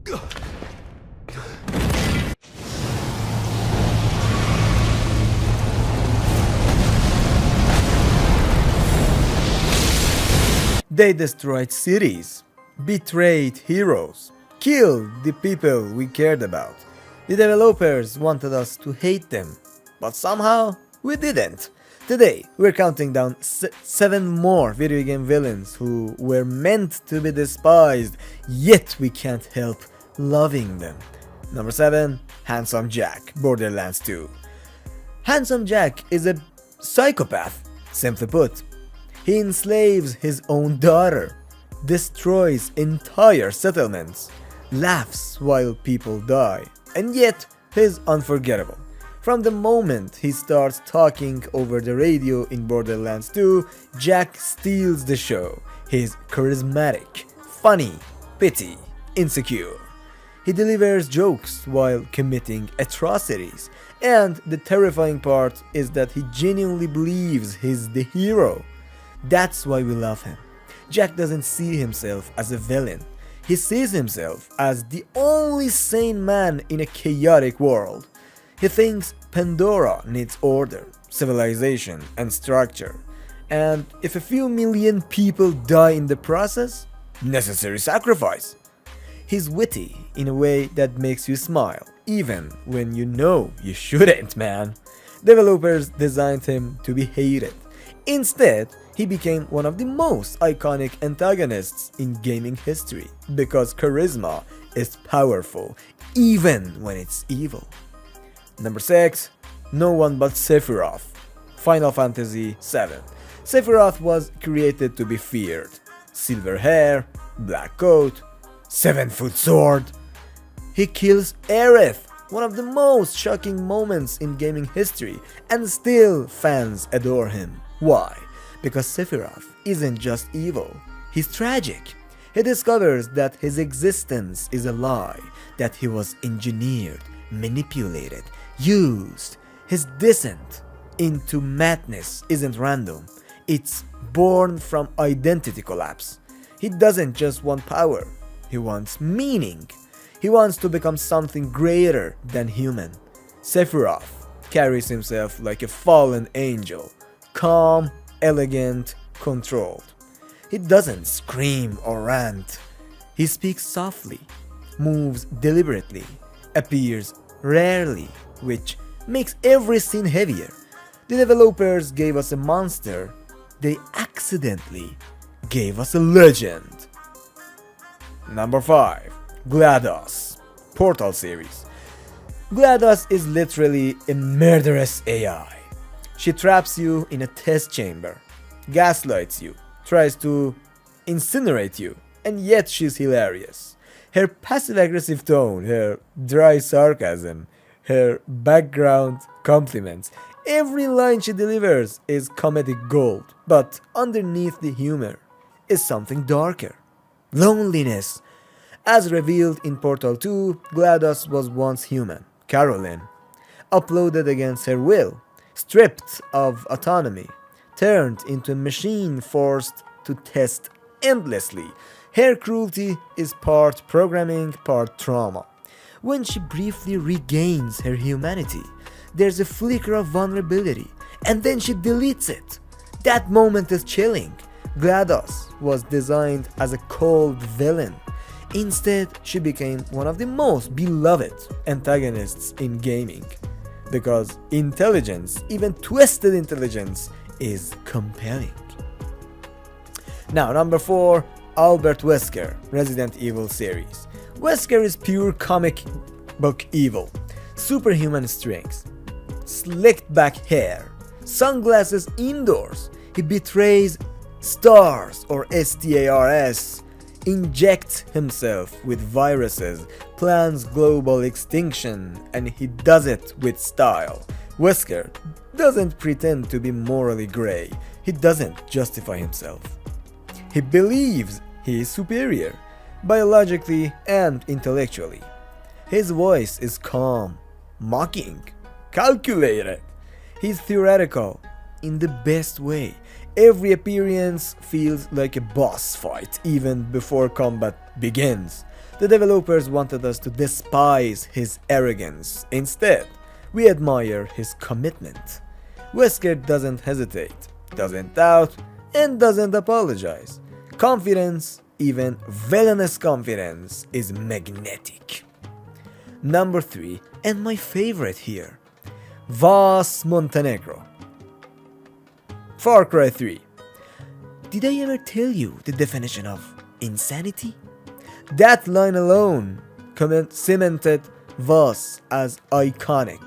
They destroyed cities, betrayed heroes, killed the people we cared about. The developers wanted us to hate them, but somehow we didn't. Today, we're counting down 7 more video game villains who were meant to be despised, yet we can't help loving them. Number 7, Handsome Jack, Borderlands 2. Handsome Jack is a psychopath, simply put. He enslaves his own daughter, destroys entire settlements, laughs while people die, and yet he's unforgettable. From the moment he starts talking over the radio in Borderlands 2, Jack steals the show. He's charismatic, funny, pitty, insecure. He delivers jokes while committing atrocities, and the terrifying part is that he genuinely believes he's the hero. That's why we love him. Jack doesn't see himself as a villain. He sees himself as the only sane man in a chaotic world. He thinks Pandora needs order, civilization, and structure. And if a few million people die in the process, necessary sacrifice. He's witty in a way that makes you smile, even when you know you shouldn't, man. Developers designed him to be hated. Instead, he became one of the most iconic antagonists in gaming history because charisma is powerful, even when it's evil. Number 6, no one but Sephiroth, Final Fantasy VII. Sephiroth was created to be feared. Silver hair, black coat, 7-foot sword. He kills Aerith, one of the most shocking moments in gaming history, and still fans adore him. Why? Because Sephiroth isn't just evil, he's tragic. He discovers that his existence is a lie, that he was engineered, manipulated, used. His descent into madness isn't random, it's born from identity collapse. He doesn't just want power, he wants meaning. He wants to become something greater than human. Sephiroth carries himself like a fallen angel, calm, elegant, controlled. He doesn't scream or rant. He speaks softly, moves deliberately, appears rarely, which makes every scene heavier. The developers gave us a monster, they accidentally gave us a legend. Number 5, GLaDOS, Portal series. GLaDOS is literally a murderous AI. She traps you in a test chamber, gaslights you, tries to incinerate you, and yet she's hilarious. Her passive-aggressive tone, her dry sarcasm, her background compliments, every line she delivers is comedic gold, but underneath the humor is something darker. Loneliness. As revealed in Portal 2, GLaDOS was once human, Caroline, uploaded against her will, stripped of autonomy, turned into a machine forced to test endlessly. Her cruelty is part programming, part trauma. When she briefly regains her humanity, there's a flicker of vulnerability, and then she deletes it. That moment is chilling. GLaDOS was designed as a cold villain. Instead, she became one of the most beloved antagonists in gaming. Because intelligence, even twisted intelligence, is compelling. Now, number 4, Albert Wesker, Resident Evil series. Wesker is pure comic book evil. Superhuman strength, slicked back hair, sunglasses indoors. He betrays stars or STARS, injects himself with viruses, plans global extinction, and he does it with style. Wesker doesn't pretend to be morally grey. He doesn't justify himself. He believes he is superior, biologically and intellectually. His voice is calm, mocking, calculated. He's theoretical in the best way. Every appearance feels like a boss fight even before combat begins. The developers wanted us to despise his arrogance. Instead, we admire his commitment. Wesker doesn't hesitate, doesn't doubt, and doesn't apologize. Confidence, even villainous confidence, is magnetic. Number 3, and my favorite here, Vaas Montenegro. Far Cry 3. Did I ever tell you the definition of insanity? That line alone cemented Vaas as iconic.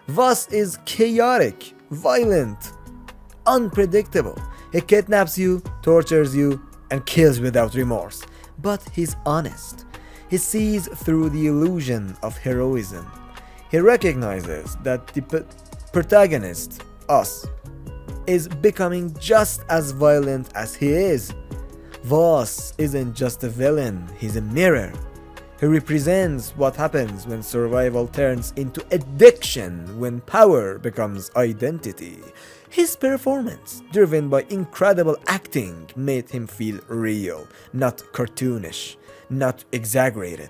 Vaas is chaotic, violent, unpredictable. He kidnaps you, tortures you, and kills without remorse. But he's honest. He sees through the illusion of heroism. He recognizes that the protagonist, us, is becoming just as violent as he is. Vaas isn't just a villain, he's a mirror. He represents what happens when survival turns into addiction, when power becomes identity. His performance, driven by incredible acting, made him feel real, not cartoonish, not exaggerated,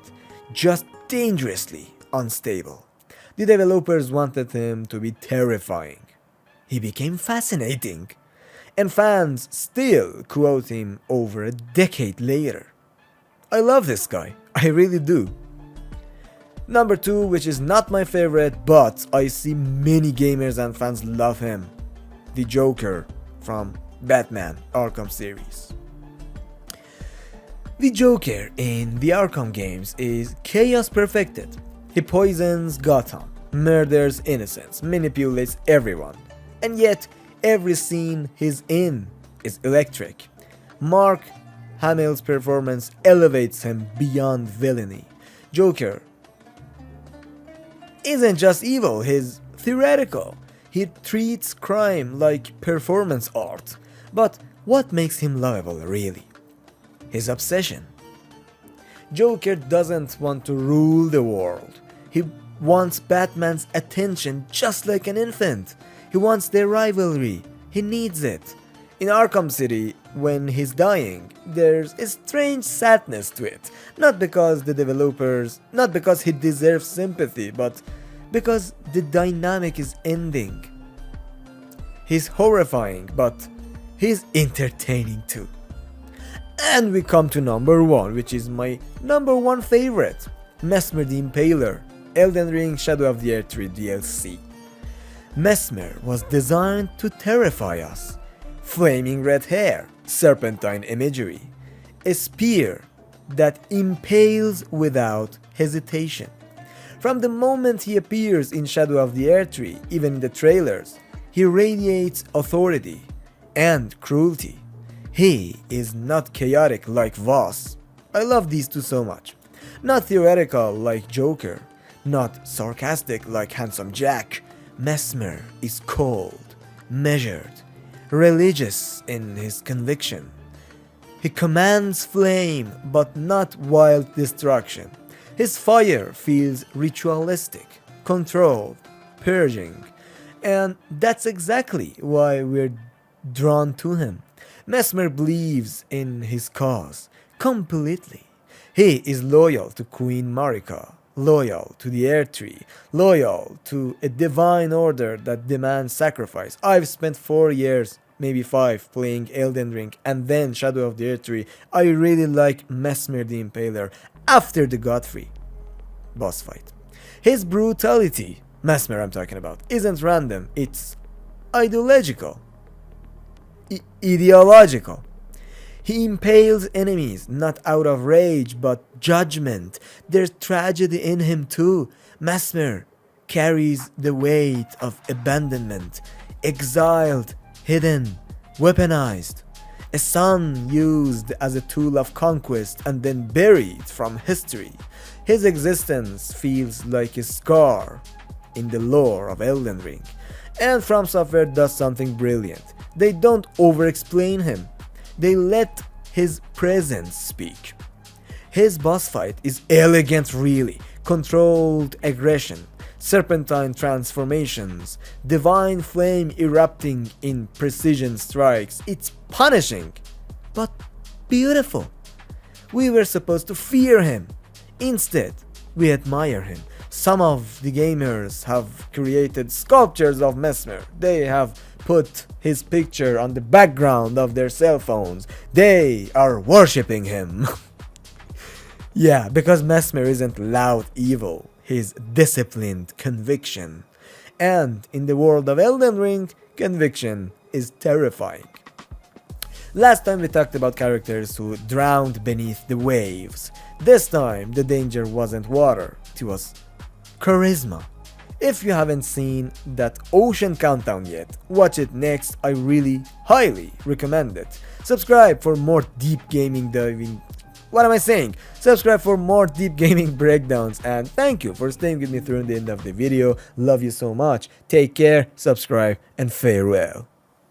just dangerously unstable. The developers wanted him to be terrifying. He became fascinating, and fans still quote him over a decade later. I love this guy, I really do. Number 2, which is not my favorite, but I see many gamers and fans love him. The Joker from Batman Arkham series. The Joker in the Arkham games is chaos perfected. He poisons Gotham, murders innocents, manipulates everyone, and yet every scene he's in is electric. Mark Hamill's performance elevates him beyond villainy. Joker isn't just evil, he's theoretical. He treats crime like performance art. But what makes him lovable really? His obsession. Joker doesn't want to rule the world. He wants Batman's attention just like an infant. He wants their rivalry. He needs it. In Arkham City, when he's dying, there's a strange sadness to it. Not because he deserves sympathy, but because the dynamic is ending. He's horrifying, but he's entertaining too. And we come to number 1, which is my number 1 favorite, Mesmer the Impaler, Elden Ring Shadow of the Earth 3 DLC. Mesmer was designed to terrify us. Flaming red hair, serpentine imagery, a spear that impales without hesitation. From the moment he appears in Shadow of the Earth 3, even in the trailers, he radiates authority and cruelty. He is not chaotic like Vaas. I love these two so much. Not theoretical like Joker, not sarcastic like Handsome Jack. Mesmer is cold, measured, religious in his conviction. He commands flame, but not wild destruction. His fire feels ritualistic, controlled, purging, and that's exactly why we're drawn to him. Mesmer believes in his cause completely. He is loyal to Queen Marika, loyal to the Earth Tree, loyal to a divine order that demands sacrifice. I've spent 4 years, maybe 5, playing Elden Ring and then Shadow of the Earth Tree. I really like Mesmer the Impaler after the Godfrey boss fight. His brutality, Mesmer I'm talking about, isn't random, it's ideological. Ideological. He impales enemies not out of rage but judgment. There's tragedy in him too. Mesmer carries the weight of abandonment, exiled, hidden, weaponized. A son used as a tool of conquest and then buried from history. His existence feels like a scar in the lore of Elden Ring. And From Software does something brilliant. They don't over-explain him. They let his presence speak. His boss fight is elegant really. Controlled aggression, serpentine transformations, divine flame erupting in precision strikes. It's punishing, but beautiful. We were supposed to fear him. Instead, we admire him. Some of the gamers have created sculptures of Mesmer. They have put his picture on the background of their cell phones. They are worshipping him. Yeah, because Mesmer isn't loud evil. He's disciplined conviction. And in the world of Elden Ring, conviction is terrifying. Last time we talked about characters who drowned beneath the waves. This time the danger wasn't water, it was charisma. If you haven't seen that Ocean Countdown yet, watch it next. I really highly recommend it. Subscribe for more deep gaming diving. What am I saying? Subscribe for more deep gaming breakdowns, and thank you for staying with me through the end of the video. Love you so much. Take care, subscribe, and farewell.